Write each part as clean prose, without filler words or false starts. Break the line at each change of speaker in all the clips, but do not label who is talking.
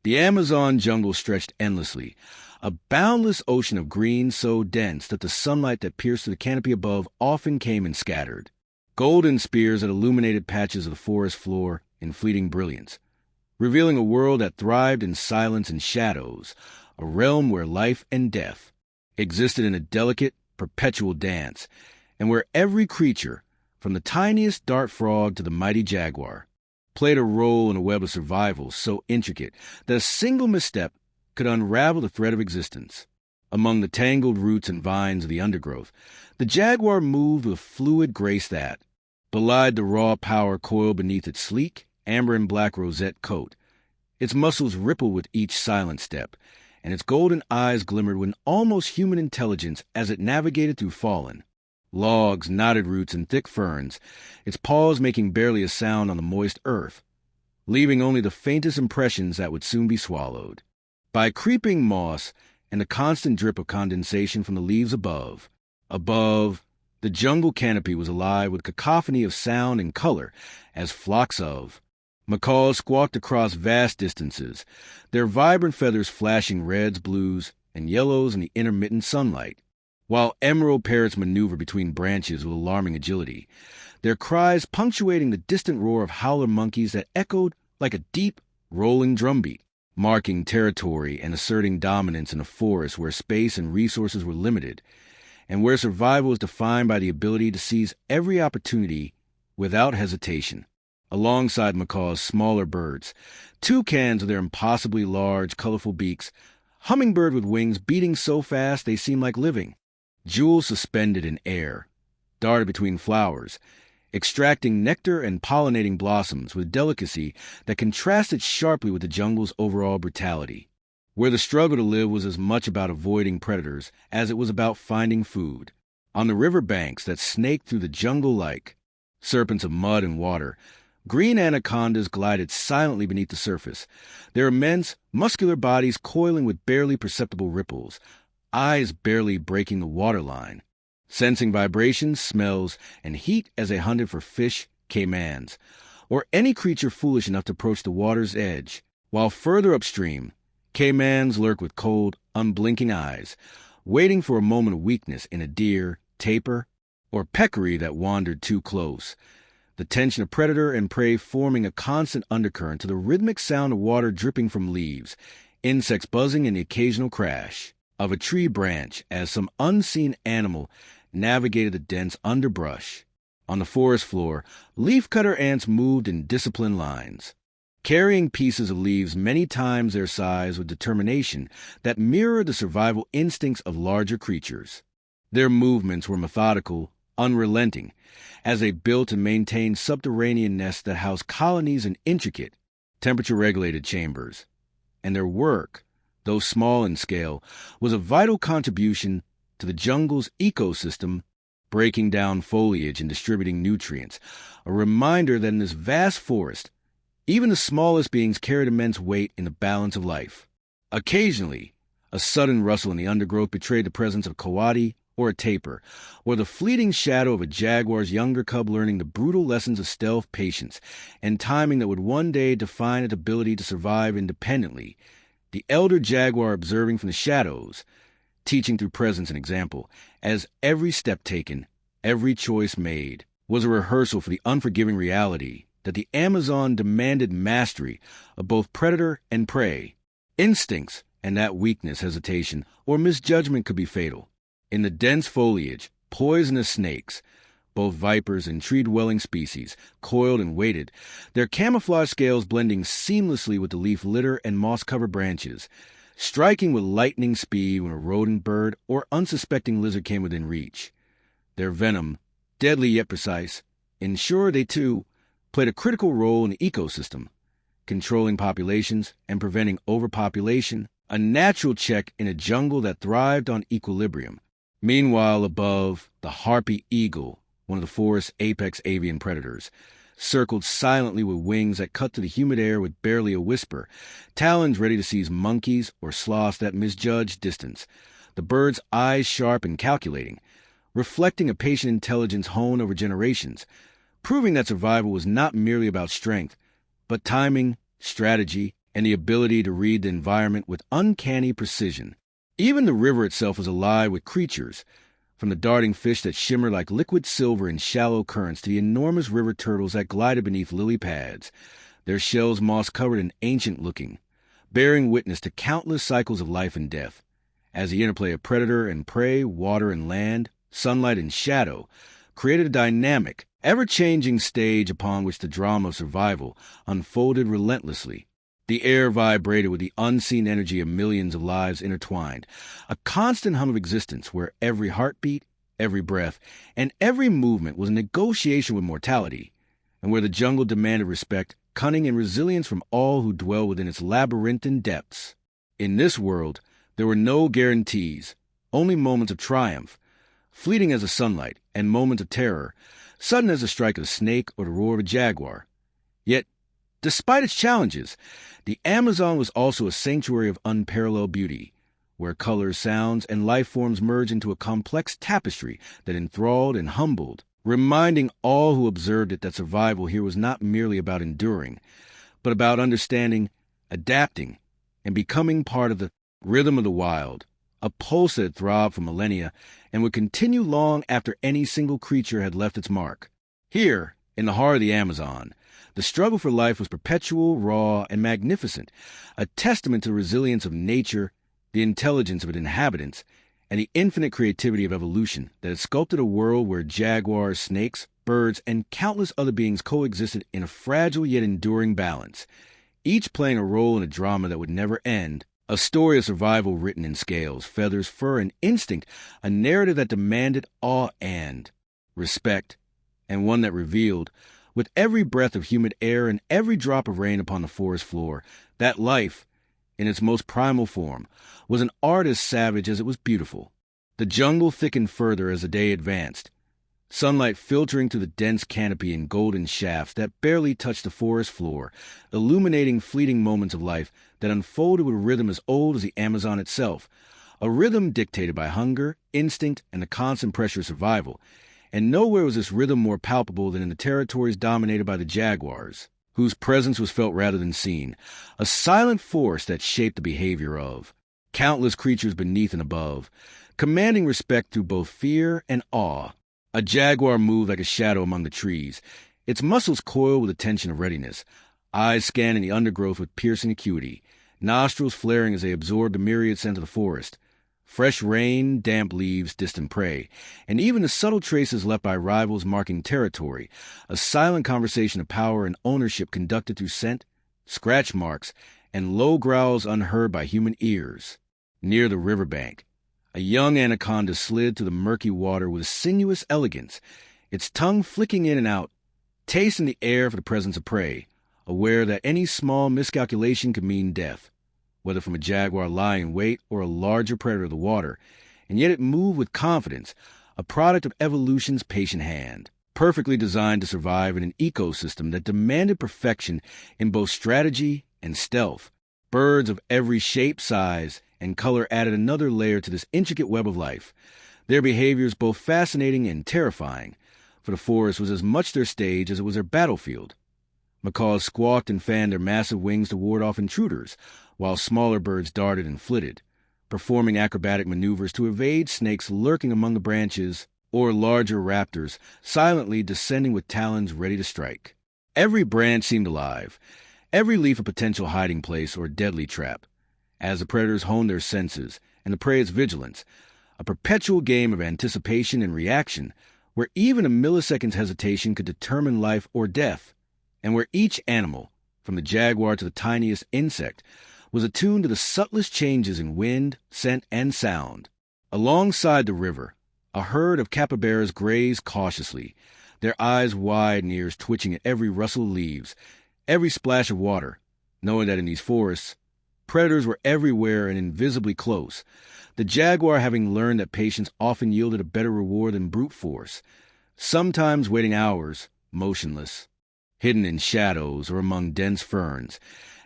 The Amazon jungle stretched endlessly, a boundless ocean of green so dense that the sunlight that pierced through the canopy above often came and scattered. Golden spears that illuminated patches of the forest floor in fleeting brilliance, revealing a world that thrived in silence and shadows, a realm where life and death existed in a delicate, perpetual dance, and where every creature, from the tiniest dart frog to the mighty jaguar, played a role in a web of survival so intricate that a single misstep could unravel the thread of existence. Among the tangled roots and vines of the undergrowth, the jaguar moved with a fluid grace that belied the raw power coiled beneath its sleek, amber and black rosette coat. Its muscles rippled with each silent step, and its golden eyes glimmered with an almost human intelligence as it navigated through fallen logs, knotted roots, and thick ferns, its paws making barely a sound on the moist earth, leaving only the faintest impressions that would soon be swallowed by creeping moss and the constant drip of condensation from the leaves above. Above, the jungle canopy was alive with cacophony of sound and color as flocks of macaws squawked across vast distances, their vibrant feathers flashing reds, blues, and yellows in the intermittent sunlight, while emerald parrots maneuvered between branches with alarming agility, their cries punctuating the distant roar of howler monkeys that echoed like a deep, rolling drumbeat, marking territory and asserting dominance in a forest where space and resources were limited, and where survival was defined by the ability to seize every opportunity without hesitation. Alongside macaws' smaller birds, toucans with their impossibly large, colorful beaks, hummingbird with wings beating so fast they seemed like living, jewels suspended in air, darted between flowers, extracting nectar and pollinating blossoms with delicacy that contrasted sharply with the jungle's overall brutality, where the struggle to live was as much about avoiding predators as it was about finding food. On the river banks that snaked through the jungle like serpents of mud and water, green anacondas glided silently beneath the surface, their immense, muscular bodies coiling with barely perceptible ripples, eyes barely breaking the waterline, sensing vibrations, smells, and heat as they hunted for fish, caimans, or any creature foolish enough to approach the water's edge, while further upstream, caimans lurk with cold, unblinking eyes, waiting for a moment of weakness in a deer, tapir, or peccary that wandered too close, the tension of predator and prey forming a constant undercurrent to the rhythmic sound of water dripping from leaves, insects buzzing and the occasional crash of a tree branch as some unseen animal navigated the dense underbrush. On the forest floor, leafcutter ants moved in disciplined lines, carrying pieces of leaves many times their size with determination that mirrored the survival instincts of larger creatures. Their movements were methodical, unrelenting, as they built and maintained subterranean nests that housed colonies in intricate, temperature-regulated chambers. And their work, though small in scale, was a vital contribution to the jungle's ecosystem, breaking down foliage and distributing nutrients, a reminder that in this vast forest, even the smallest beings carried immense weight in the balance of life. Occasionally, a sudden rustle in the undergrowth betrayed the presence of a coati or a tapir, or the fleeting shadow of a jaguar's younger cub learning the brutal lessons of stealth, patience, and timing that would one day define its ability to survive independently, the elder jaguar observing from the shadows, teaching through presence and example, as every step taken, every choice made, was a rehearsal for the unforgiving reality that the Amazon demanded mastery of both predator and prey. Instincts, and that weakness, hesitation, or misjudgment could be fatal. In the dense foliage, poisonous snakes, both vipers and tree-dwelling species, coiled and waited, their camouflage scales blending seamlessly with the leaf litter and moss-covered branches, striking with lightning speed when a rodent, bird, or unsuspecting lizard came within reach. Their venom, deadly yet precise, ensured they, too, played a critical role in the ecosystem, controlling populations and preventing overpopulation, a natural check in a jungle that thrived on equilibrium. Meanwhile, above, the harpy eagle, one of the forest's apex avian predators, circled silently with wings that cut through the humid air with barely a whisper, talons ready to seize monkeys or sloths that misjudged distance, the bird's eyes sharp and calculating, reflecting a patient intelligence honed over generations, proving that survival was not merely about strength, but timing, strategy, and the ability to read the environment with uncanny precision. Even the river itself was alive with creatures, from the darting fish that shimmered like liquid silver in shallow currents to the enormous river turtles that glided beneath lily pads, their shells moss-covered and ancient-looking, bearing witness to countless cycles of life and death, as the interplay of predator and prey, water and land, sunlight and shadow, created a dynamic, ever-changing stage upon which the drama of survival unfolded relentlessly. The air vibrated with the unseen energy of millions of lives intertwined, a constant hum of existence where every heartbeat, every breath, and every movement was a negotiation with mortality, and where the jungle demanded respect, cunning, and resilience from all who dwell within its labyrinthine depths. In this world, there were no guarantees, only moments of triumph, fleeting as the sunlight, and moments of terror, sudden as the strike of a snake or the roar of a jaguar. Yet, despite its challenges, the Amazon was also a sanctuary of unparalleled beauty, where colors, sounds, and life forms merged into a complex tapestry that enthralled and humbled, reminding all who observed it that survival here was not merely about enduring, but about understanding, adapting, and becoming part of the rhythm of the wild, a pulse that throbbed for millennia and would continue long after any single creature had left its mark. Here, in the heart of the Amazon, the struggle for life was perpetual, raw, and magnificent, a testament to the resilience of nature, the intelligence of its inhabitants, and the infinite creativity of evolution that had sculpted a world where jaguars, snakes, birds, and countless other beings coexisted in a fragile yet enduring balance, each playing a role in a drama that would never end, a story of survival written in scales, feathers, fur, and instinct, a narrative that demanded awe and respect, and one that revealed, with every breath of humid air and every drop of rain upon the forest floor, that life, in its most primal form, was an art as savage as it was beautiful. The jungle thickened further as the day advanced, sunlight filtering through the dense canopy in golden shafts that barely touched the forest floor, illuminating fleeting moments of life that unfolded with a rhythm as old as the Amazon itself, a rhythm dictated by hunger, instinct, and the constant pressure of survival. And nowhere was this rhythm more palpable than in the territories dominated by the Jaguars, whose presence was felt rather than seen, a silent force that shaped the behavior of countless creatures beneath and above, commanding respect through both fear and awe. A jaguar moved like a shadow among the trees, its muscles coiled with the tension of readiness, eyes scanning the undergrowth with piercing acuity, nostrils flaring as they absorbed the myriad scent of the forest. Fresh rain, damp leaves, distant prey, and even the subtle traces left by rivals marking territory, a silent conversation of power and ownership conducted through scent, scratch marks, and low growls unheard by human ears. Near the riverbank, a young anaconda slid through the murky water with sinuous elegance, its tongue flicking in and out, tasting the air for the presence of prey, aware that any small miscalculation could mean death, whether from a jaguar lying in wait or a larger predator of the water, and yet it moved with confidence, a product of evolution's patient hand, perfectly designed to survive in an ecosystem that demanded perfection in both strategy and stealth. Birds of every shape, size, and color added another layer to this intricate web of life, their behaviors both fascinating and terrifying, for the forest was as much their stage as it was their battlefield. Macaws squawked and fanned their massive wings to ward off intruders, while smaller birds darted and flitted, performing acrobatic maneuvers to evade snakes lurking among the branches, or larger raptors silently descending with talons ready to strike. Every branch seemed alive, every leaf a potential hiding place or deadly trap, as the predators honed their senses and the prey's vigilance, a perpetual game of anticipation and reaction, where even a millisecond's hesitation could determine life or death, and where each animal, from the jaguar to the tiniest insect, was attuned to the subtlest changes in wind, scent, and sound. Alongside the river, a herd of capybaras grazed cautiously, their eyes wide and ears twitching at every rustle of leaves, every splash of water, knowing that in these forests, predators were everywhere and invisibly close, the jaguar having learned that patience often yielded a better reward than brute force, sometimes waiting hours, motionless, hidden in shadows or among dense ferns,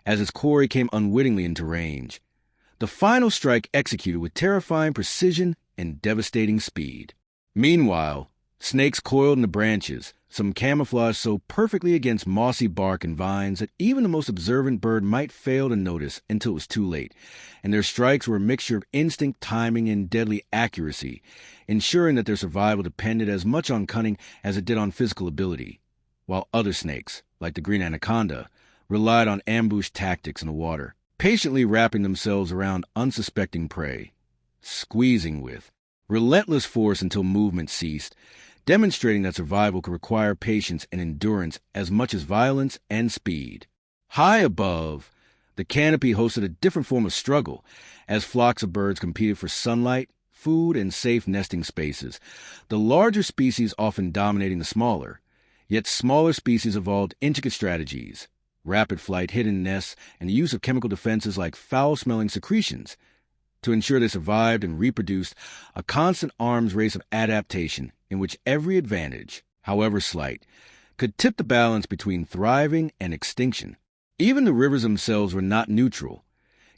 as its quarry came unwittingly into range. The final strike executed with terrifying precision and devastating speed. Meanwhile, snakes coiled in the branches, some camouflage so perfectly against mossy bark and vines that even the most observant bird might fail to notice until it was too late, and their strikes were a mixture of instinct, timing, and deadly accuracy, ensuring that their survival depended as much on cunning as it did on physical ability, while other snakes, like the green anaconda, relied on ambush tactics in the water, patiently wrapping themselves around unsuspecting prey, squeezing with relentless force until movement ceased, demonstrating that survival could require patience and endurance as much as violence and speed. High above, the canopy hosted a different form of struggle, as flocks of birds competed for sunlight, food, and safe nesting spaces, the larger species often dominating the smaller. Yet smaller species evolved intricate strategies, rapid flight, hidden nests, and the use of chemical defenses like foul-smelling secretions to ensure they survived and reproduced, a constant arms race of adaptation in which every advantage, however slight, could tip the balance between thriving and extinction. Even the rivers themselves were not neutral.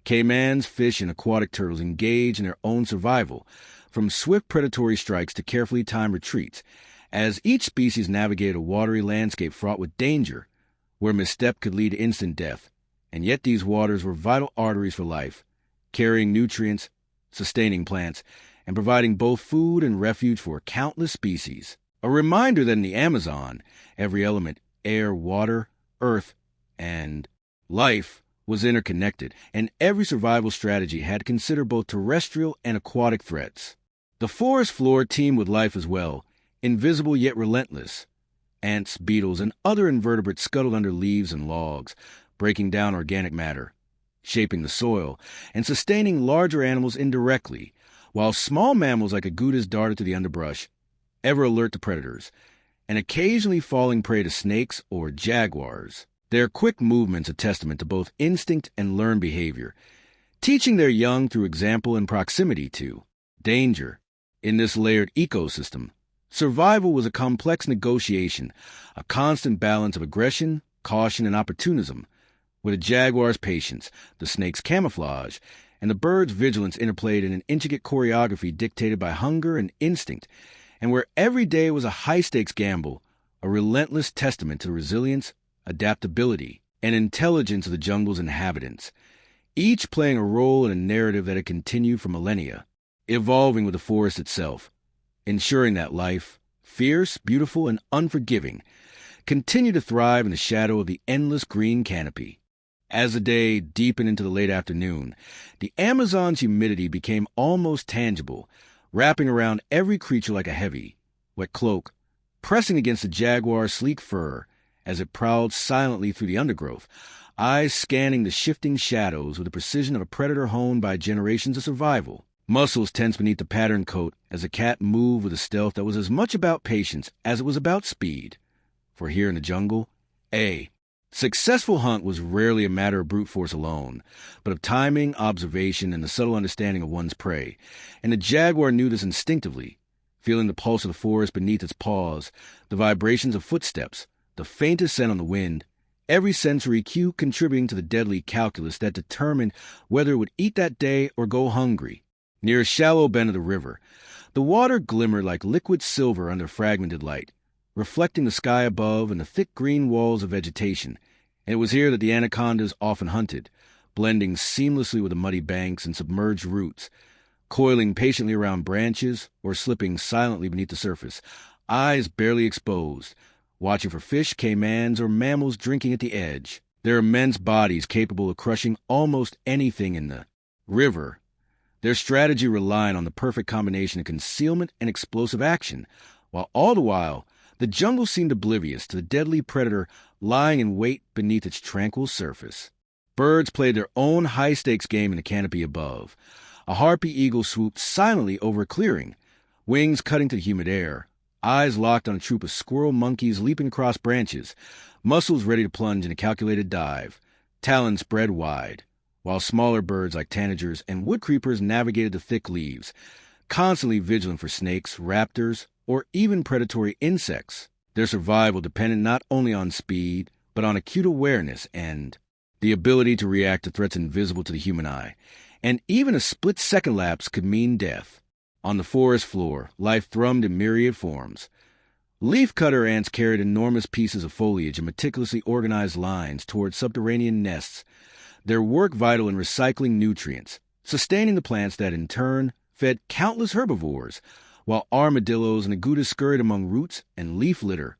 Caimans, fish, and aquatic turtles engaged in their own survival, from swift predatory strikes to carefully timed retreats, as each species navigated a watery landscape fraught with danger, where misstep could lead to instant death. And yet these waters were vital arteries for life, carrying nutrients, sustaining plants, and providing both food and refuge for countless species. A reminder that in the Amazon, every element, air, water, earth, and life, was interconnected, and every survival strategy had to consider both terrestrial and aquatic threats. The forest floor teemed with life as well, invisible yet relentless. Ants, beetles, and other invertebrates scuttled under leaves and logs, breaking down organic matter, shaping the soil, and sustaining larger animals indirectly, while small mammals like agudas darted to the underbrush, ever alert to predators, and occasionally falling prey to snakes or jaguars. Their quick movements a testament to both instinct and learned behavior, teaching their young through example and proximity to danger. In this layered ecosystem, survival was a complex negotiation, a constant balance of aggression, caution, and opportunism, with a jaguar's patience, the snake's camouflage, and the bird's vigilance interplayed in an intricate choreography dictated by hunger and instinct, and where every day was a high-stakes gamble, a relentless testament to the resilience, adaptability, and intelligence of the jungle's inhabitants, each playing a role in a narrative that had continued for millennia, evolving with the forest itself, ensuring that life, fierce, beautiful, and unforgiving, continued to thrive in the shadow of the endless green canopy. As the day deepened into the late afternoon, the Amazon's humidity became almost tangible, wrapping around every creature like a heavy, wet cloak, pressing against the jaguar's sleek fur as it prowled silently through the undergrowth, eyes scanning the shifting shadows with the precision of a predator honed by generations of survival. Muscles tense beneath the patterned coat as the cat moved with a stealth that was as much about patience as it was about speed. For here in the jungle, a successful hunt was rarely a matter of brute force alone, but of timing, observation, and the subtle understanding of one's prey. And the jaguar knew this instinctively, feeling the pulse of the forest beneath its paws, the vibrations of footsteps, the faintest scent on the wind, every sensory cue contributing to the deadly calculus that determined whether it would eat that day or go hungry. Near a shallow bend of the river, the water glimmered like liquid silver under fragmented light, reflecting the sky above and the thick green walls of vegetation, and it was here that the anacondas often hunted, blending seamlessly with the muddy banks and submerged roots, coiling patiently around branches or slipping silently beneath the surface, eyes barely exposed, watching for fish, caimans, or mammals drinking at the edge. Their immense bodies capable of crushing almost anything in the river, their strategy relying on the perfect combination of concealment and explosive action, while all the while, the jungle seemed oblivious to the deadly predator lying in wait beneath its tranquil surface. Birds played their own high-stakes game in the canopy above. A harpy eagle swooped silently over a clearing, wings cutting to the humid air, eyes locked on a troop of squirrel monkeys leaping across branches, muscles ready to plunge in a calculated dive, talons spread wide, while smaller birds like tanagers and wood creepers navigated the thick leaves, constantly vigilant for snakes, raptors, or even predatory insects. Their survival depended not only on speed, but on acute awareness and the ability to react to threats invisible to the human eye. And even a split-second lapse could mean death. On the forest floor, life thrummed in myriad forms. Leafcutter ants carried enormous pieces of foliage in meticulously organized lines toward subterranean nests, their work vital in recycling nutrients, sustaining the plants that in turn fed countless herbivores, while armadillos and agoutis scurried among roots and leaf litter,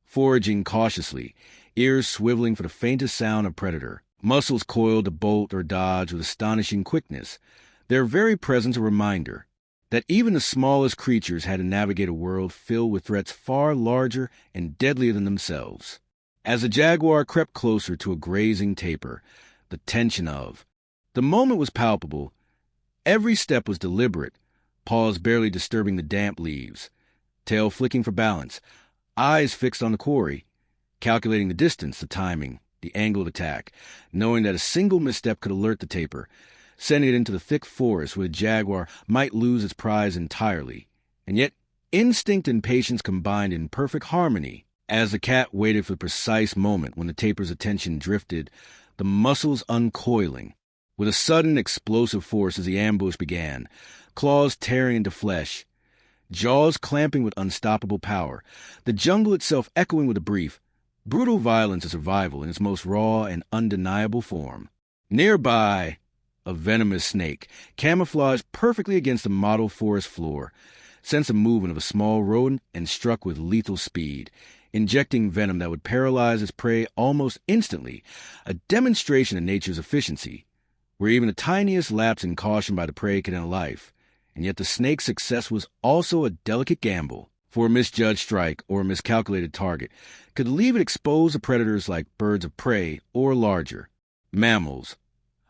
foraging cautiously, ears swiveling for the faintest sound of predator, muscles coiled to bolt or dodge with astonishing quickness, their very presence a reminder that even the smallest creatures had to navigate a world filled with threats far larger and deadlier than themselves. As the jaguar crept closer to a grazing tapir, the tension of the moment was palpable. Every step was deliberate, paws barely disturbing the damp leaves, tail flicking for balance, eyes fixed on the quarry, calculating the distance, the timing, the angle of attack, knowing that a single misstep could alert the tapir, sending it into the thick forest where the jaguar might lose its prize entirely. And yet, instinct and patience combined in perfect harmony. As the cat waited for the precise moment when the tapir's attention drifted, the muscles uncoiling. With a sudden, explosive force as the ambush began, claws tearing into flesh, jaws clamping with unstoppable power, the jungle itself echoing with a brief, brutal violence of survival in its most raw and undeniable form. Nearby, a venomous snake, camouflaged perfectly against the mottled forest floor, sensed the movement of a small rodent and struck with lethal speed, injecting venom that would paralyze its prey almost instantly, a demonstration of nature's efficiency, where even the tiniest lapse in caution by the prey could end a life. And yet the snake's success was also a delicate gamble, for a misjudged strike or a miscalculated target could leave it exposed to predators like birds of prey or larger mammals.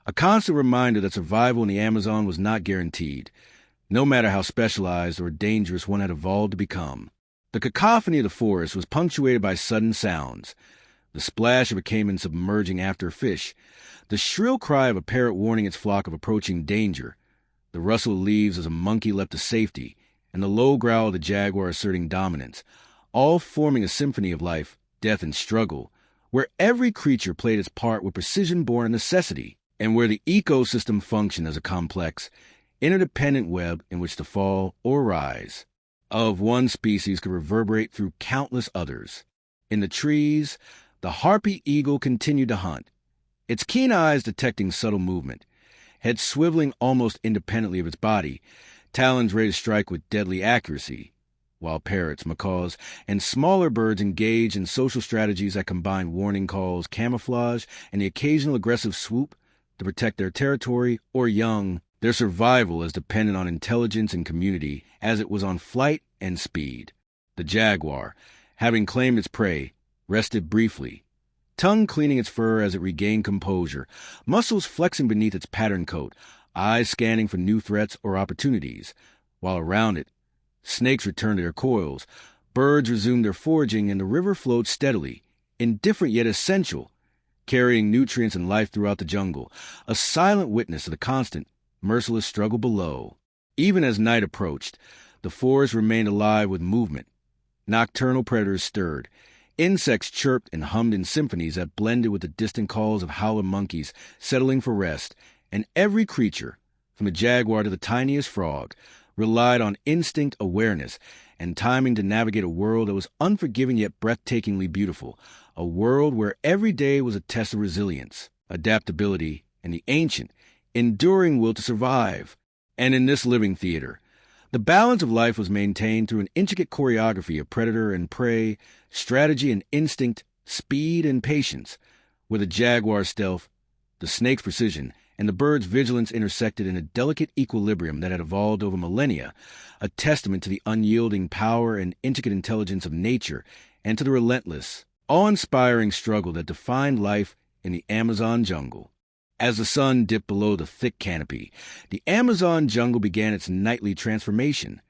A constant reminder that survival in the Amazon was not guaranteed, no matter how specialized or dangerous one had evolved to become. The cacophony of the forest was punctuated by sudden sounds: the splash of a caiman submerging after a fish, the shrill cry of a parrot warning its flock of approaching danger, the rustle of leaves as a monkey leapt to safety, and the low growl of the jaguar asserting dominance, all forming a symphony of life, death, and struggle, where every creature played its part with precision born of necessity, and where the ecosystem functioned as a complex, interdependent web in which the fall or rise of one species could reverberate through countless others. In the trees, the harpy eagle continued to hunt, its keen eyes detecting subtle movement, head swiveling almost independently of its body, talons ready to strike with deadly accuracy, while parrots, macaws, and smaller birds engaged in social strategies that combined warning calls, camouflage, and the occasional aggressive swoop to protect their territory or young. Their survival as dependent on intelligence and community as it was on flight and speed. The jaguar, having claimed its prey, rested briefly, tongue cleaning its fur as it regained composure, muscles flexing beneath its patterned coat, eyes scanning for new threats or opportunities, while around it, snakes returned to their coils, birds resumed their foraging, and the river flowed steadily, indifferent yet essential, carrying nutrients and life throughout the jungle, a silent witness of the constant, merciless struggle below. Even as night approached, the forest remained alive with movement. Nocturnal predators stirred. Insects chirped and hummed in symphonies that blended with the distant calls of howler monkeys settling for rest, and every creature, from the jaguar to the tiniest frog, relied on instinct awareness and timing to navigate a world that was unforgiving yet breathtakingly beautiful, a world where every day was a test of resilience, adaptability, and the ancient, enduring will to survive. And in this living theater, the balance of life was maintained through an intricate choreography of predator and prey, strategy and instinct, speed and patience, where the jaguar's stealth, the snake's precision, and the bird's vigilance intersected in a delicate equilibrium that had evolved over millennia, a testament to the unyielding power and intricate intelligence of nature and to the relentless, awe-inspiring struggle that defined life in the Amazon jungle. As the sun dipped below the thick canopy, the Amazon jungle began its nightly transformation,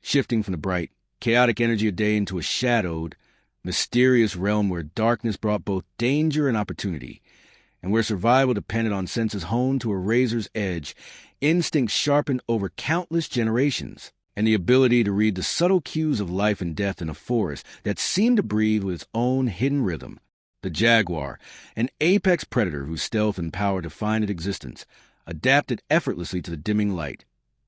shifting from the bright, chaotic energy of day into a shadowed, mysterious realm where darkness brought both danger and opportunity, and where survival depended on senses honed to a razor's edge, instincts sharpened over countless generations, and the ability to read the subtle cues of life and death in a forest that seemed to breathe with its own hidden rhythm. The jaguar, an apex predator whose stealth and power defined its existence, adapted effortlessly to the dimming light,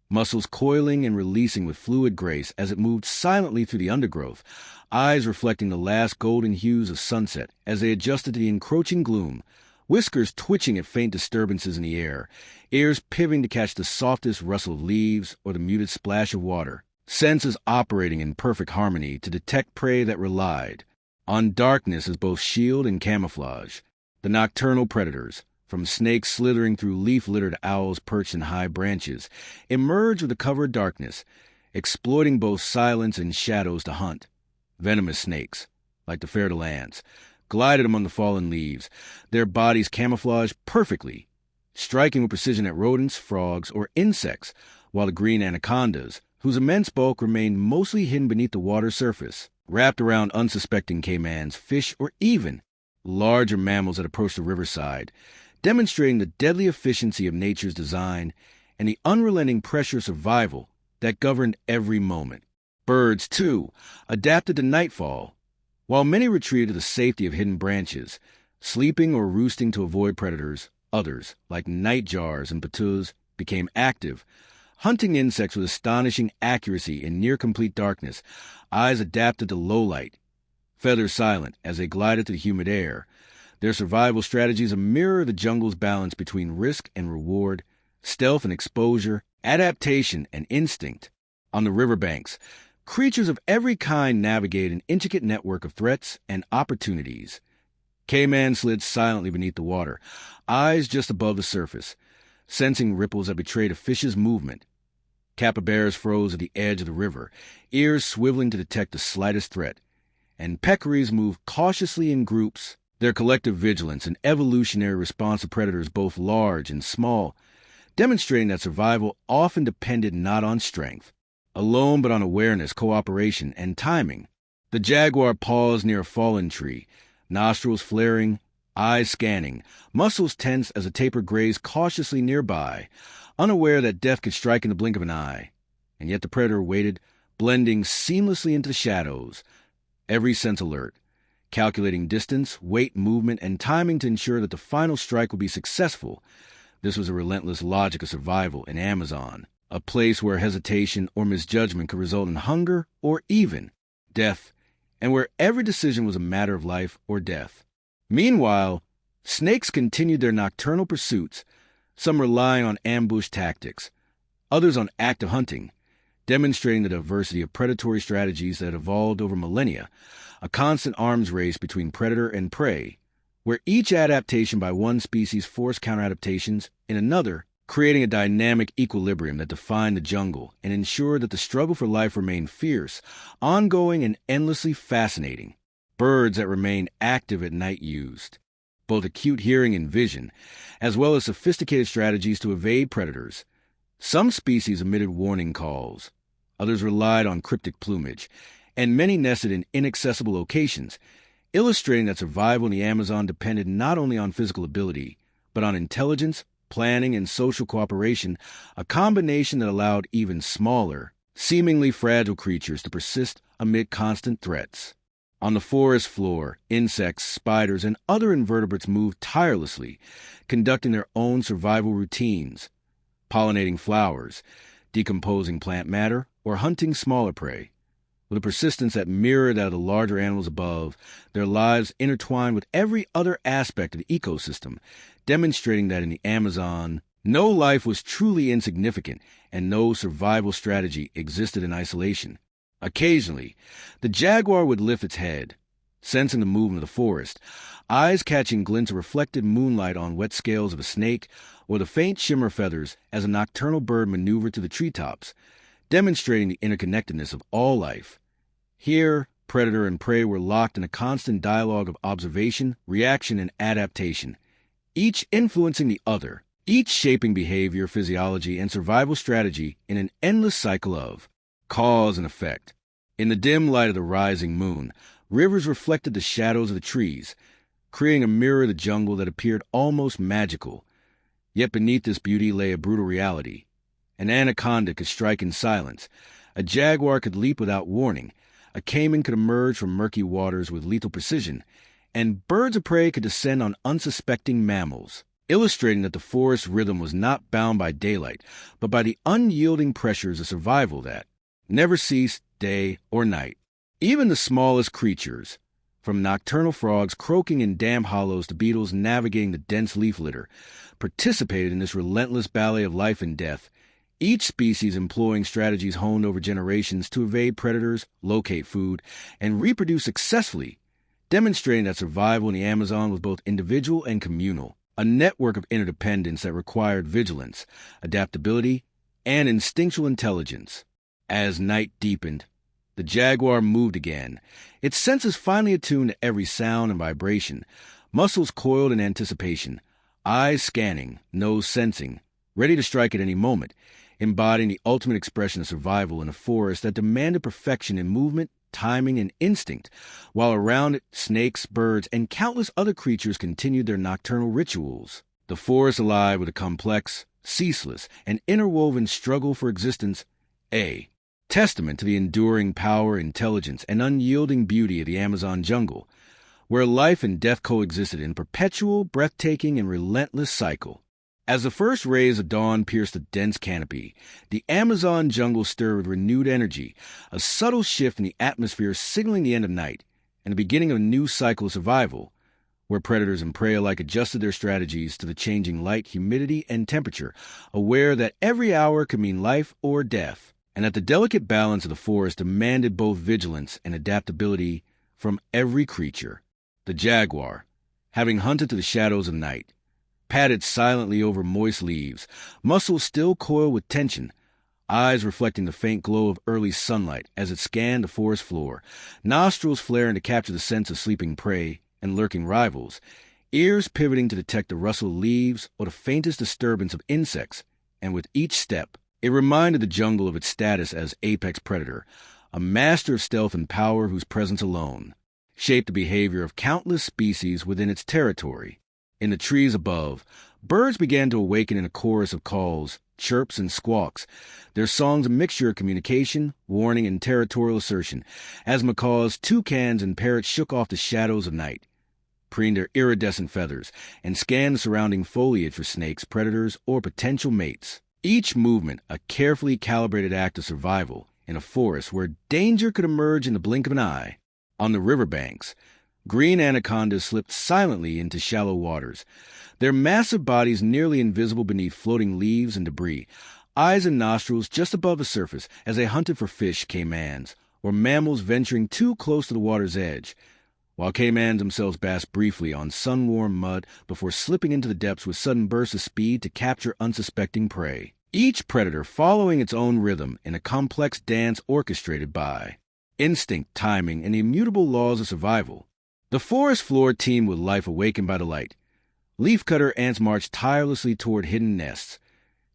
muscles coiling and releasing with fluid grace as it moved silently through the undergrowth, eyes reflecting the last golden hues of sunset as they adjusted to the encroaching gloom, whiskers twitching at faint disturbances in the air, ears pivoting to catch the softest rustle of leaves or the muted splash of water, senses operating in perfect harmony to detect prey that relied on darkness as both shield and camouflage. The nocturnal predators, from snakes slithering through leaf-littered owls perched in high branches, emerged with the cover of darkness, exploiting both silence and shadows to hunt. Venomous snakes, like the fer-de-lance, glided among the fallen leaves, their bodies camouflaged perfectly, striking with precision at rodents, frogs, or insects, while the green anacondas, whose immense bulk remained mostly hidden beneath the water's surface, wrapped around unsuspecting caimans, fish, or even larger mammals that approached the riverside, demonstrating the deadly efficiency of nature's design and the unrelenting pressure of survival that governed every moment. Birds, too, adapted to nightfall. While many retreated to the safety of hidden branches, sleeping or roosting to avoid predators, others, like nightjars and patus, became active, hunting insects with astonishing accuracy in near-complete darkness, eyes adapted to low light, feathers silent as they glided through the humid air. Their survival strategies mirror the jungle's balance between risk and reward, stealth and exposure, adaptation and instinct. On the riverbanks, creatures of every kind navigate an intricate network of threats and opportunities. Caiman slid silently beneath the water, eyes just above the surface, sensing ripples that betrayed a fish's movement. Capybaras froze at the edge of the river, ears swiveling to detect the slightest threat, and peccaries moved cautiously in groups, their collective vigilance and evolutionary response to predators both large and small, demonstrating that survival often depended not on strength, alone but on awareness, cooperation, and timing. The jaguar paused near a fallen tree, nostrils flaring, eyes scanning, muscles tense as a tapir grazed cautiously nearby, unaware that death could strike in the blink of an eye. And yet the predator waited, blending seamlessly into the shadows, every sense alert, calculating distance, weight, movement, and timing to ensure that the final strike would be successful. This was a relentless logic of survival in Amazon, a place where hesitation or misjudgment could result in hunger or even death, and where every decision was a matter of life or death. Meanwhile, snakes continued their nocturnal pursuits, some relying on ambush tactics, others on active hunting, demonstrating the diversity of predatory strategies that had evolved over millennia, a constant arms race between predator and prey, where each adaptation by one species forced counter-adaptations in another, creating a dynamic equilibrium that defined the jungle and ensured that the struggle for life remained fierce, ongoing, and endlessly fascinating. Birds that remained active at night used both acute hearing and vision, as well as sophisticated strategies to evade predators. Some species emitted warning calls, others relied on cryptic plumage, and many nested in inaccessible locations, illustrating that survival in the Amazon depended not only on physical ability, but on intelligence, planning, and social cooperation, a combination that allowed even smaller, seemingly fragile creatures to persist amid constant threats. On the forest floor, insects, spiders, and other invertebrates moved tirelessly, conducting their own survival routines, pollinating flowers, decomposing plant matter, or hunting smaller prey. With a persistence that mirrored that of the larger animals above, their lives intertwined with every other aspect of the ecosystem, demonstrating that in the Amazon, no life was truly insignificant and no survival strategy existed in isolation. Occasionally, the jaguar would lift its head, sensing the movement of the forest, eyes catching glints of reflected moonlight on wet scales of a snake or the faint shimmer feathers as a nocturnal bird maneuvered through the treetops, demonstrating the interconnectedness of all life. Here, predator and prey were locked in a constant dialogue of observation, reaction, and adaptation, each influencing the other, each shaping behavior, physiology, and survival strategy in an endless cycle of cause and effect. In the dim light of the rising moon, rivers reflected the shadows of the trees, creating a mirror of the jungle that appeared almost magical. Yet beneath this beauty lay a brutal reality. An anaconda could strike in silence, a jaguar could leap without warning, a caiman could emerge from murky waters with lethal precision, and birds of prey could descend on unsuspecting mammals. illustrating that the forest's rhythm was not bound by daylight, but by the unyielding pressures of survival that never ceased day or night. Even the smallest creatures, from nocturnal frogs croaking in damp hollows to beetles navigating the dense leaf litter, participated in this relentless ballet of life and death, each species employing strategies honed over generations to evade predators, locate food, and reproduce successfully, demonstrating that survival in the Amazon was both individual and communal, a network of interdependence that required vigilance, adaptability, and instinctual intelligence. As night deepened, the jaguar moved again, its senses finally attuned to every sound and vibration, muscles coiled in anticipation, eyes scanning, nose sensing, ready to strike at any moment, embodying the ultimate expression of survival in a forest that demanded perfection in movement, timing, and instinct, while around it snakes, birds, and countless other creatures continued their nocturnal rituals. The forest alive with a complex, ceaseless, and interwoven struggle for existence, a testament to the enduring power, intelligence, and unyielding beauty of the Amazon jungle, where life and death coexisted in perpetual, breathtaking, and relentless cycle. As the first rays of dawn pierced the dense canopy, the Amazon jungle stirred with renewed energy, a subtle shift in the atmosphere signaling the end of night and the beginning of a new cycle of survival, where predators and prey alike adjusted their strategies to the changing light, humidity, and temperature, aware that every hour could mean life or death, and that the delicate balance of the forest demanded both vigilance and adaptability from every creature. The jaguar, having hunted to the shadows of night, padded silently over moist leaves, muscles still coiled with tension, eyes reflecting the faint glow of early sunlight as it scanned the forest floor, nostrils flaring to capture the sense of sleeping prey and lurking rivals, ears pivoting to detect the rustle of leaves or the faintest disturbance of insects, and with each step, it reminded the jungle of its status as apex predator, a master of stealth and power whose presence alone shaped the behavior of countless species within its territory. In the trees above, birds began to awaken in a chorus of calls, chirps, and squawks, their songs a mixture of communication, warning, and territorial assertion, as macaws, toucans, and parrots shook off the shadows of night, preened their iridescent feathers, and scanned the surrounding foliage for snakes, predators, or potential mates. Each movement a carefully calibrated act of survival in a forest where danger could emerge in the blink of an eye. On the riverbanks, green anacondas slipped silently into shallow waters, their massive bodies nearly invisible beneath floating leaves and debris, eyes and nostrils just above the surface as they hunted for fish, caimans, or mammals venturing too close to the water's edge, while caimans themselves basked briefly on sun-warmed mud before slipping into the depths with sudden bursts of speed to capture unsuspecting prey. Each predator following its own rhythm in a complex dance orchestrated by instinct, timing, and the immutable laws of survival. The forest floor teemed with life awakened by the light. Leafcutter ants marched tirelessly toward hidden nests,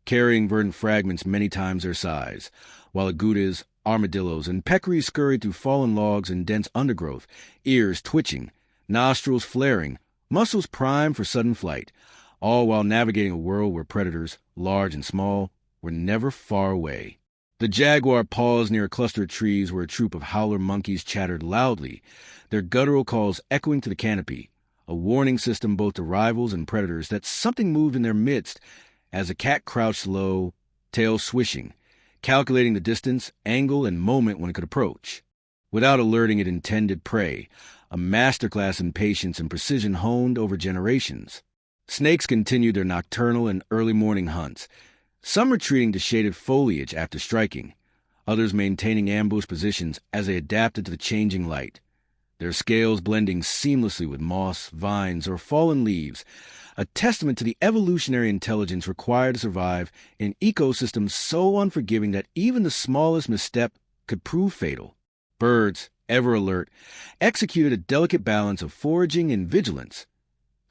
carrying verdant fragments many times their size, while agoutis, armadillos, and peccaries scurried through fallen logs and dense undergrowth, ears twitching, nostrils flaring, muscles primed for sudden flight, all while navigating a world where predators, large and small, were never far away. The jaguar paused near a cluster of trees where a troop of howler monkeys chattered loudly, their guttural calls echoing to the canopy, a warning system both to rivals and predators that something moved in their midst as a cat crouched low, tail swishing, calculating the distance, angle, and moment when it could approach. Without alerting it intended prey, a masterclass in patience and precision honed over generations. Snakes continued their nocturnal and early morning hunts, some retreating to shaded foliage after striking, others maintaining ambush positions as they adapted to the changing light, their scales blending seamlessly with moss, vines, or fallen leaves, a testament to the evolutionary intelligence required to survive in ecosystems so unforgiving that even the smallest misstep could prove fatal. Birds, ever alert, executed a delicate balance of foraging and vigilance,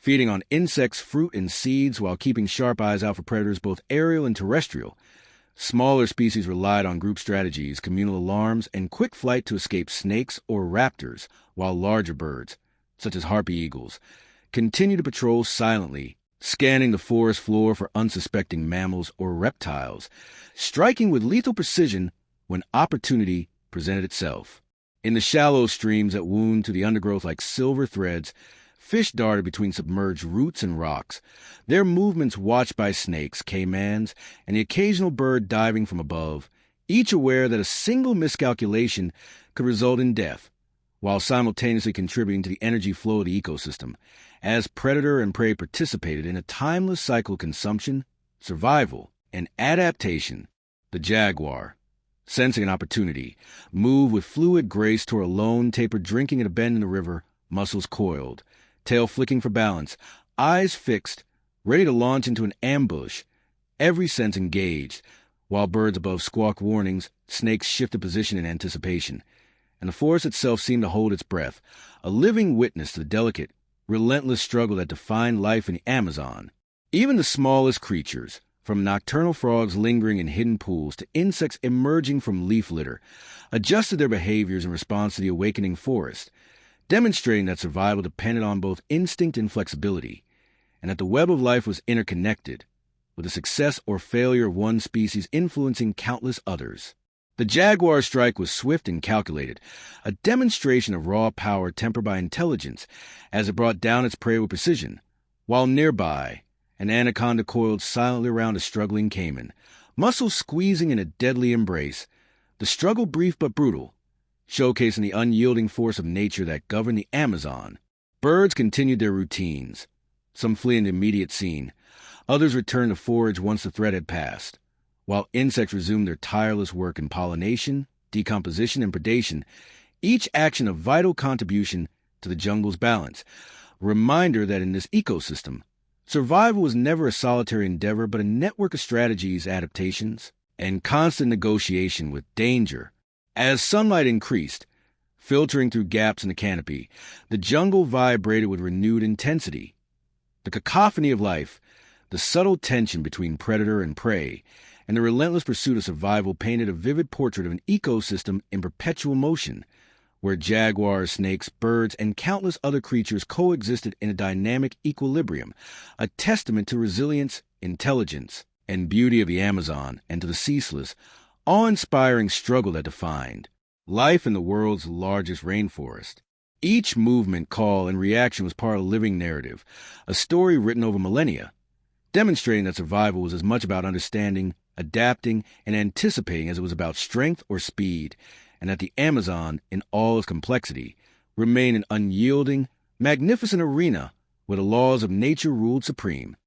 feeding on insects, fruit, and seeds while keeping sharp eyes out for predators both aerial and terrestrial. Smaller species relied on group strategies, communal alarms, and quick flight to escape snakes or raptors, while larger birds, such as harpy eagles, continued to patrol silently, scanning the forest floor for unsuspecting mammals or reptiles, striking with lethal precision when opportunity presented itself. In the shallow streams that wound to the undergrowth like silver threads, Fish darted between submerged roots and rocks, their movements watched by snakes, caimans, and the occasional bird diving from above, each aware that a single miscalculation could result in death, while simultaneously contributing to the energy flow of the ecosystem, as predator and prey participated in a timeless cycle of consumption, survival, and adaptation. The jaguar, sensing an opportunity, moved with fluid grace toward a lone tapir drinking at a bend in the river, muscles coiled, tail flicking for balance, eyes fixed, ready to launch into an ambush, every sense engaged, while birds above squawked warnings, snakes shifted position in anticipation, and the forest itself seemed to hold its breath, a living witness to the delicate, relentless struggle that defined life in the Amazon. Even the smallest creatures, from nocturnal frogs lingering in hidden pools to insects emerging from leaf litter, adjusted their behaviors in response to the awakening forest, demonstrating that survival depended on both instinct and flexibility, and that the web of life was interconnected, with the success or failure of one species influencing countless others. The jaguar strike was swift and calculated, a demonstration of raw power tempered by intelligence as it brought down its prey with precision, while nearby, an anaconda coiled silently around a struggling caiman, muscles squeezing in a deadly embrace, the struggle brief but brutal, showcasing the unyielding force of nature that governed the Amazon. Birds continued their routines, some fleeing the immediate scene, others returned to forage once the threat had passed, while insects resumed their tireless work in pollination, decomposition, and predation, each action a vital contribution to the jungle's balance, a reminder that in this ecosystem, survival was never a solitary endeavor but a network of strategies, adaptations, and constant negotiation with danger. As sunlight increased, filtering through gaps in the canopy, the jungle vibrated with renewed intensity. The cacophony of life, the subtle tension between predator and prey, and the relentless pursuit of survival painted a vivid portrait of an ecosystem in perpetual motion, where jaguars, snakes, birds, and countless other creatures coexisted in a dynamic equilibrium, a testament to resilience, intelligence, and beauty of the Amazon, and to the ceaseless, awe-inspiring struggle that defined life in the world's largest rainforest. Each movement, call, and reaction was part of a living narrative, a story written over millennia, demonstrating that survival was as much about understanding, adapting, and anticipating as it was about strength or speed, and that the Amazon, in all its complexity, remained an unyielding, magnificent arena where the laws of nature ruled supreme.